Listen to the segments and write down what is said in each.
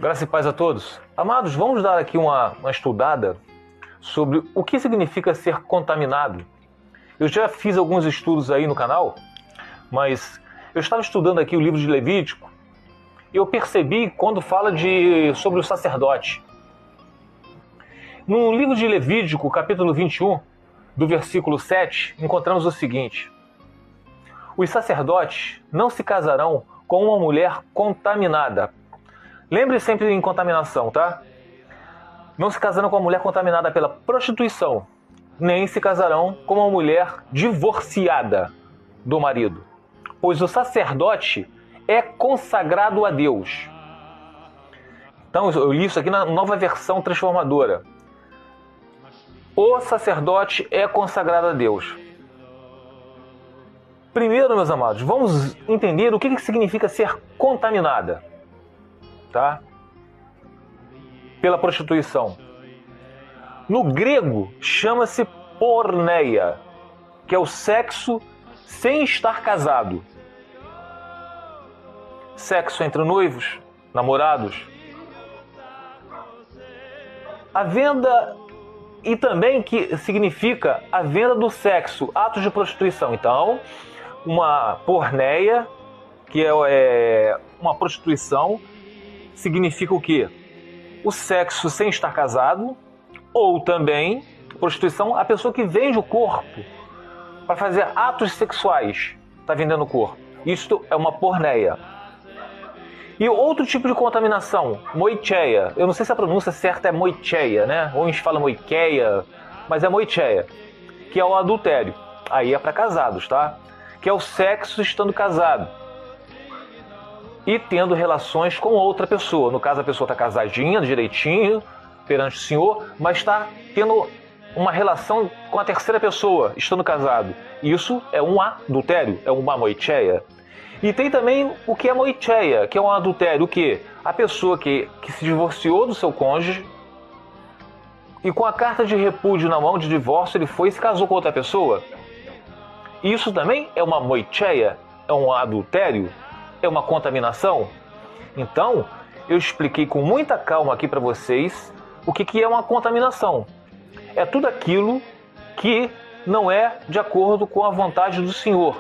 Graça e paz a todos. Amados, vamos dar aqui uma estudada sobre o que significa ser contaminado. Eu já fiz alguns estudos aí no canal, mas eu estava estudando aqui o livro de Levítico e eu percebi quando fala sobre o sacerdote. No livro de Levítico, capítulo 21, do versículo 7, encontramos o seguinte: os sacerdotes não se casarão com uma mulher contaminada. Lembre sempre em contaminação, tá? Não se casarão com uma mulher contaminada pela prostituição, nem se casarão com uma mulher divorciada do marido, pois o sacerdote é consagrado a Deus. Então, eu li isso aqui na Nova Versão Transformadora. O sacerdote é consagrado a Deus. Primeiro, meus amados, vamos entender o que significa ser contaminada, tá? Pela prostituição. No grego, chama-se porneia, que é o sexo sem estar casado. Sexo entre noivos, namorados. A venda, e também que significa a venda do sexo, atos de prostituição. Então, uma porneia, que é uma prostituição, significa o quê? O sexo sem estar casado, ou também, prostituição, a pessoa que vende o corpo para fazer atos sexuais, está vendendo o corpo. Isto é uma porneia. E outro tipo de contaminação, moicheia. Eu não sei se a pronúncia certa é moicheia, né? Ou a gente fala moicheia, mas é moicheia, que é o adultério. Aí é para casados, tá? Que é o sexo estando casado e tendo relações com outra pessoa. No caso, a pessoa está casadinha, direitinho, perante o Senhor, mas está tendo uma relação com a terceira pessoa, estando casado. Isso é um adultério, é uma moicheia. E tem também o que é moicheia, que é um adultério, o quê? A pessoa que se divorciou do seu cônjuge e com a carta de repúdio na mão de divórcio, ele foi e se casou com outra pessoa. Isso também é uma moicheia, é um adultério, é uma contaminação. Então, eu expliquei com muita calma aqui para vocês o que é uma contaminação. É tudo aquilo que não é de acordo com a vontade do Senhor.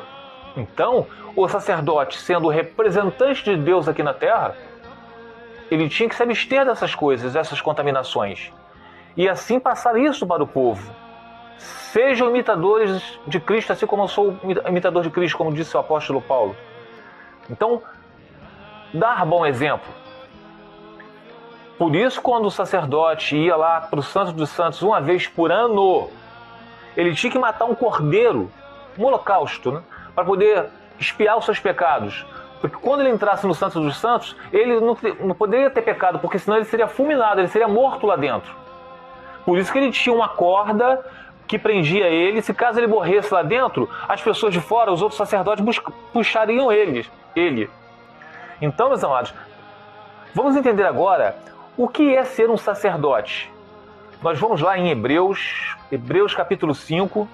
Então, o sacerdote, sendo o representante de Deus aqui na terra, ele tinha que se abster dessas coisas, dessas contaminações, e assim passar isso para o povo. Sejam imitadores de Cristo, assim como eu sou imitador de Cristo, como disse o apóstolo Paulo. Então, dar bom exemplo. Por isso, quando o sacerdote ia lá para o Santo dos Santos uma vez por ano, ele tinha que matar um cordeiro, um holocausto, né, para poder expiar os seus pecados. Porque quando ele entrasse no Santo dos Santos, ele não poderia ter pecado, porque senão ele seria fulminado, ele seria morto lá dentro. Por isso que ele tinha uma corda que prendia ele. Se caso ele morresse lá dentro, as pessoas de fora, os outros sacerdotes, puxariam ele. Então, meus amados, vamos entender agora o que é ser um sacerdote. Nós vamos lá em Hebreus capítulo 5,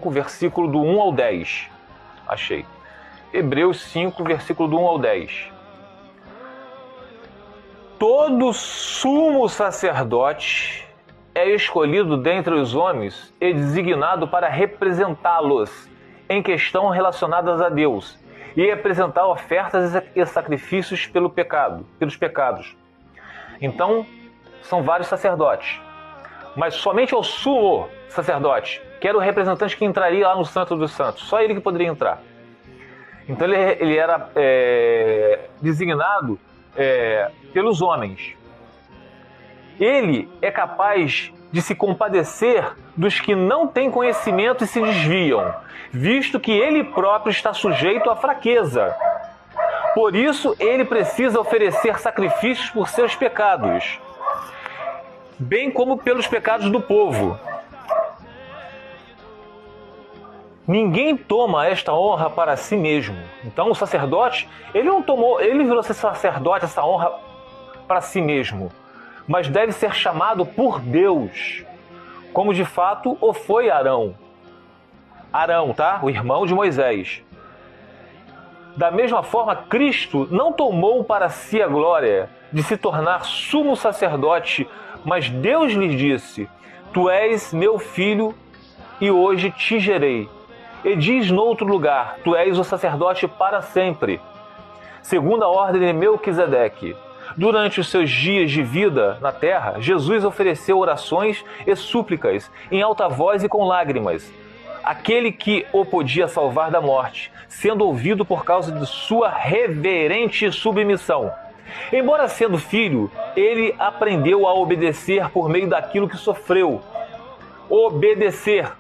versículo do 1 ao 10. Achei. Hebreus 5, versículo do 1 ao 10. Todo sumo sacerdote é escolhido dentre os homens e designado para representá-los em questão relacionadas a Deus e apresentar ofertas e sacrifícios pelos pecados. Então, são vários sacerdotes, mas somente o sumo sacerdote, que era o representante que entraria lá no Santo dos Santos, só ele que poderia entrar. Então ele era designado pelos homens. Ele é capaz de se compadecer dos que não têm conhecimento e se desviam, visto que ele próprio está sujeito à fraqueza. Por isso, ele precisa oferecer sacrifícios por seus pecados, bem como pelos pecados do povo. Ninguém toma esta honra para si mesmo. Então, o sacerdote, ele virou ser sacerdote, essa honra para si mesmo, mas deve ser chamado por Deus, como de fato o foi Arão. Arão, tá? O irmão de Moisés. Da mesma forma, Cristo não tomou para si a glória de se tornar sumo sacerdote, mas Deus lhe disse: Tu és meu filho e hoje te gerei. E diz noutro lugar: Tu és o sacerdote para sempre, segundo a ordem de Melquisedeque. Durante os seus dias de vida na terra, Jesus ofereceu orações e súplicas em alta voz e com lágrimas, aquele que o podia salvar da morte, sendo ouvido por causa de sua reverente submissão. Embora sendo filho, ele aprendeu a obedecer por meio daquilo que sofreu. Obedecer.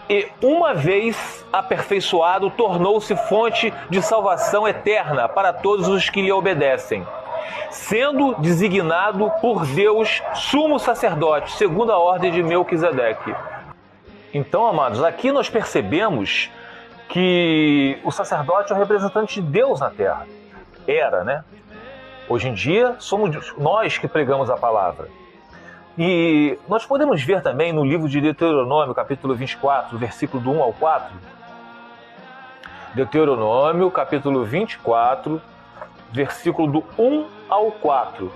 E, uma vez aperfeiçoado, tornou-se fonte de salvação eterna para todos os que lhe obedecem, sendo designado por Deus sumo sacerdote, segundo a ordem de Melquisedeque. Então, amados, aqui nós percebemos que o sacerdote é o representante de Deus na terra. Era, né? Hoje em dia, somos nós que pregamos a palavra. E nós podemos ver também no livro de Deuteronômio, capítulo 24, versículo do 1 ao 4. Deuteronômio, capítulo 24, versículo do 1 ao 4.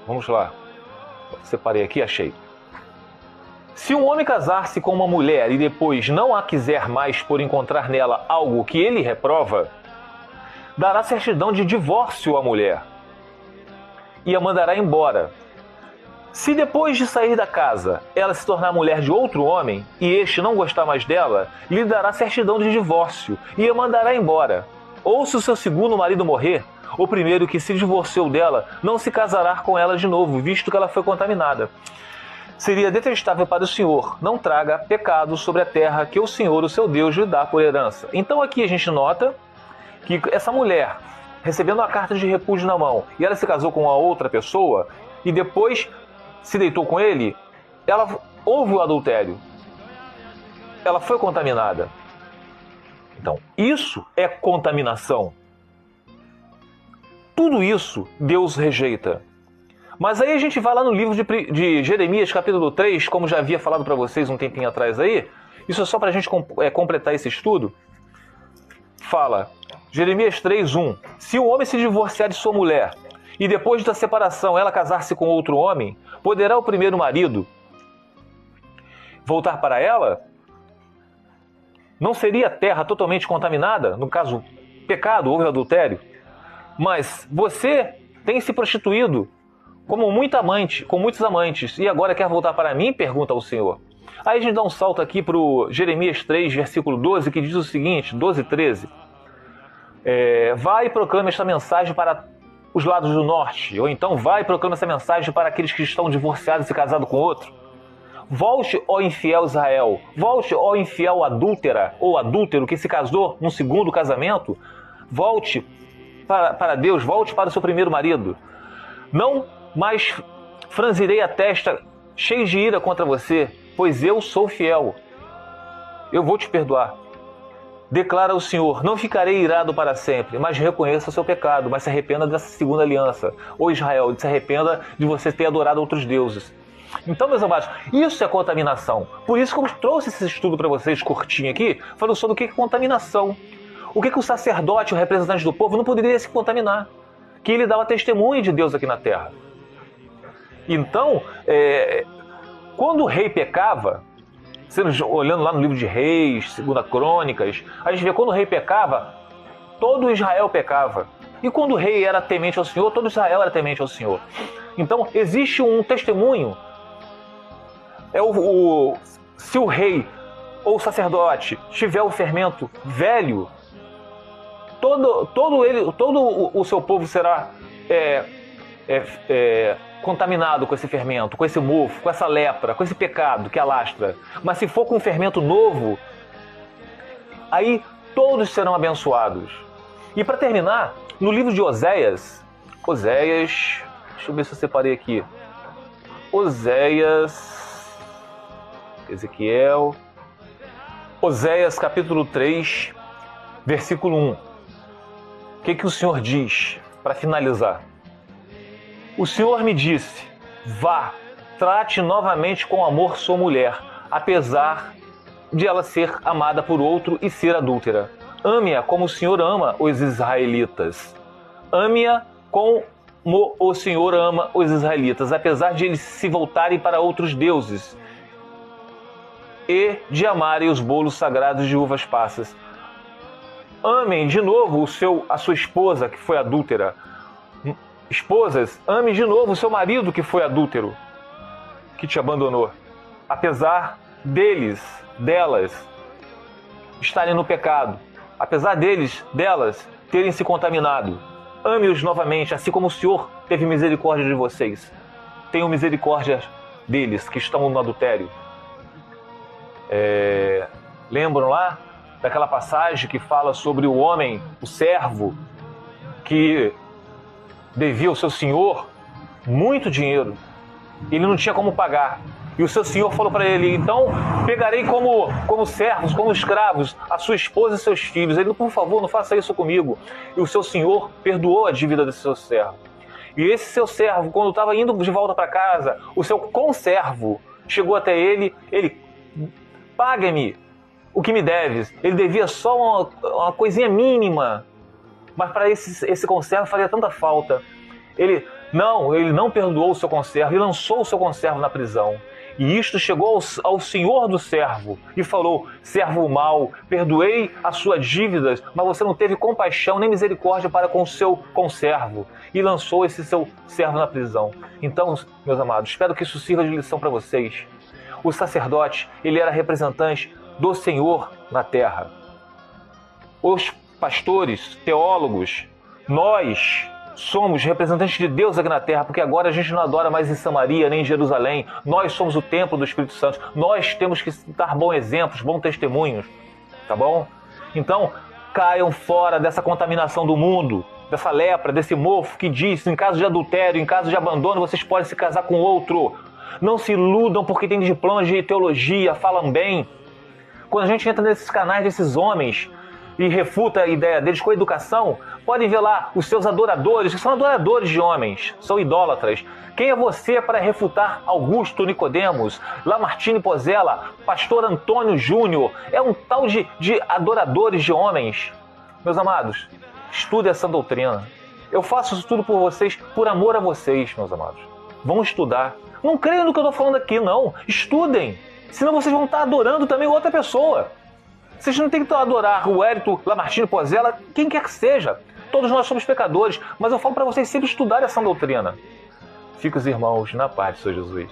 Vamos lá. Separei aqui, achei. Se um homem casar-se com uma mulher e depois não a quiser mais por encontrar nela algo que ele reprova, dará certidão de divórcio à mulher e a mandará embora. Se depois de sair da casa ela se tornar mulher de outro homem e este não gostar mais dela, lhe dará certidão de divórcio e a mandará embora. Ou se o seu segundo marido morrer, o primeiro que se divorciou dela não se casará com ela de novo, visto que ela foi contaminada. Seria detestável para o Senhor, não traga pecado sobre a terra que o Senhor, o seu Deus, lhe dá por herança. Então aqui a gente nota que essa mulher, recebendo a carta de repúdio na mão, e ela se casou com a outra pessoa, e depois se deitou com ele, houve o adultério. Ela foi contaminada. Então, isso é contaminação. Tudo isso Deus rejeita. Mas aí a gente vai lá no livro de Jeremias, capítulo 3, como já havia falado para vocês um tempinho atrás aí, isso é só para a gente completar esse estudo. Fala, Jeremias 3:1, se o homem se divorciar de sua mulher, e depois da separação ela casar-se com outro homem, poderá o primeiro marido voltar para ela? Não seria a terra totalmente contaminada? No caso, pecado, houve adultério. Mas você tem se prostituído como com muitos amantes, e agora quer voltar para mim? Pergunta ao Senhor. Aí a gente dá um salto aqui para o Jeremias 3, versículo 12, que diz o seguinte, 12 e 13. Vai e proclama esta mensagem para os lados do norte, ou então vai e proclama essa mensagem para aqueles que estão divorciados e casados com outro. Volte, ó infiel Israel, volte, ó infiel adúltera ou adúltero que se casou num segundo casamento, volte para Deus, volte para o seu primeiro marido. Não mais franzirei a testa cheio de ira contra você, pois eu sou fiel. Eu vou te perdoar. Declara o Senhor, não ficarei irado para sempre, mas reconheça o seu pecado, mas se arrependa dessa segunda aliança. Ô Israel, se arrependa de você ter adorado outros deuses. Então, meus amados, isso é contaminação. Por isso que eu trouxe esse estudo para vocês, curtinho aqui, falando sobre o que é contaminação. O que o sacerdote, o representante do povo, não poderia se contaminar. Que ele dava testemunho de Deus aqui na terra. Então, quando o rei pecava, olhando lá no livro de Reis, Segunda Crônicas, a gente vê quando o rei pecava, todo Israel pecava. E quando o rei era temente ao Senhor, todo Israel era temente ao Senhor. Então, existe um testemunho. Se o rei ou o sacerdote tiver o fermento velho, todo o seu povo será contaminado com esse fermento, com esse mofo, com essa lepra, com esse pecado que alastra. Mas se for com um fermento novo, aí todos serão abençoados. E para terminar, no livro de Oséias, deixa eu ver se eu separei aqui. Oséias capítulo 3, versículo 1. O que o Senhor diz para finalizar? O Senhor me disse, vá, trate novamente com amor sua mulher, apesar de ela ser amada por outro e ser adúltera. Ame-a como o Senhor ama os israelitas. Ame-a como o Senhor ama os israelitas, apesar de eles se voltarem para outros deuses e de amarem os bolos sagrados de uvas passas. Amem de novo a sua esposa que foi adúltera. Esposas, ame de novo o seu marido que foi adúltero, que te abandonou, apesar delas estarem no pecado, apesar delas terem se contaminado. Ame-os novamente, assim como o Senhor teve misericórdia de vocês. Tenham misericórdia deles que estão no adultério. Lembram lá daquela passagem que fala sobre o homem, o servo, que devia ao seu senhor muito dinheiro. Ele não tinha como pagar. E o seu senhor falou para ele: então pegarei como servos, como escravos, a sua esposa e seus filhos. Ele: por favor, não faça isso comigo. E o seu senhor perdoou a dívida desse seu servo. E esse seu servo, quando estava indo de volta para casa, o seu conservo chegou até ele: pague-me o que me deves. Ele devia só uma coisinha mínima, mas para esse conservo faria tanta falta. Ele não perdoou o seu conservo e lançou o seu conservo na prisão. E isto chegou ao senhor do servo e falou: servo mau, perdoei as suas dívidas, mas você não teve compaixão nem misericórdia para com o seu conservo, e lançou esse seu servo na prisão. Então, meus amados, espero que isso sirva de lição para vocês. O sacerdote, ele era representante do Senhor na terra. Os pastores, teólogos, nós somos representantes de Deus aqui na terra, porque agora a gente não adora mais em Samaria, nem em Jerusalém. Nós somos o templo do Espírito Santo. Nós temos que dar bons exemplos, bons testemunhos, tá bom? Então, caiam fora dessa contaminação do mundo, dessa lepra, desse mofo que diz: em caso de adultério, em caso de abandono, vocês podem se casar com outro. Não se iludam porque tem diplomas de teologia, falam bem. Quando a gente entra nesses canais desses homens e refuta a ideia deles com a educação, podem ver lá os seus adoradores, que são adoradores de homens, são idólatras. Quem é você para refutar Augusto Nicodemos, Lamartine Pozella, pastor Antônio Júnior? É um tal de adoradores de homens. Meus amados, estude essa doutrina. Eu faço isso tudo por vocês, por amor a vocês, meus amados. Vão estudar. Não creiam no que eu estou falando aqui, não. Estudem. Senão vocês vão estar adorando também outra pessoa. Vocês não têm que adorar o Hélito, Lamartine Pozella, quem quer que seja. Todos nós somos pecadores, mas eu falo para vocês sempre estudarem essa doutrina. Fiquem os irmãos na paz do Senhor Jesus.